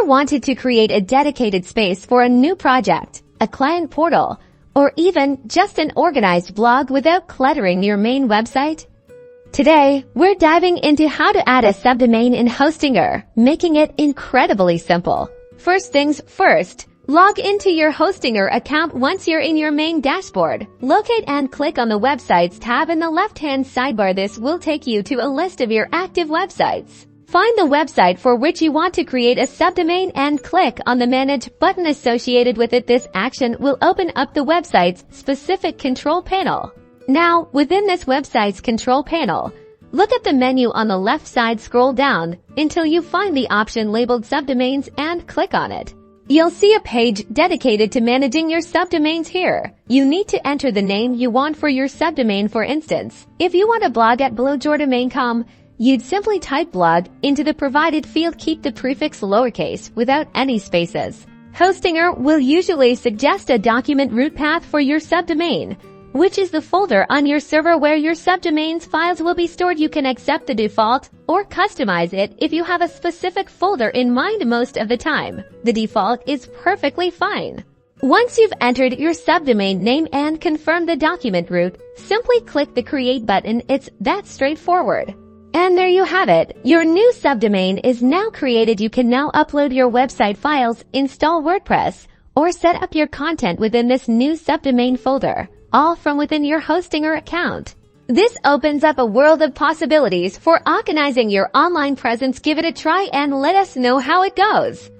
Ever wanted to create a dedicated space for a new project, a client portal, or even just an organized blog without cluttering your main website? Today, we're diving into how to add a subdomain in Hostinger, making it incredibly simple. First things first, log into your Hostinger account once you're in your main dashboard. Locate and click on the Websites tab in the left-hand sidebar. This will take you to a list of your active websites. Find the website for which you want to create a subdomain and click on the Manage button associated with it. This action will open up the website's specific control panel. Now, within this website's control panel, look at the menu on the left side. Scroll down until you find the option labeled Subdomains and click on it. You'll see a page dedicated to managing your subdomains here. You need to enter the name you want for your subdomain. For instance, if you want a blog at blogdomain.com, you'd simply type blog into the provided field. Keep the prefix lowercase without any spaces. Hostinger will usually suggest a document root path for your subdomain, which is the folder on your server where your subdomains files will be stored. You can accept the default or customize it if you have a specific folder in mind. Most of the time, the default is perfectly fine. Once you've entered your subdomain name and confirmed the document root, simply click the Create button. It's that straightforward. And there you have it. Your new subdomain is now created. You can now upload your website files, install WordPress, or set up your content within this new subdomain folder, all from within your Hostinger account. This opens up a world of possibilities for organizing your online presence. Give it a try and let us know how it goes.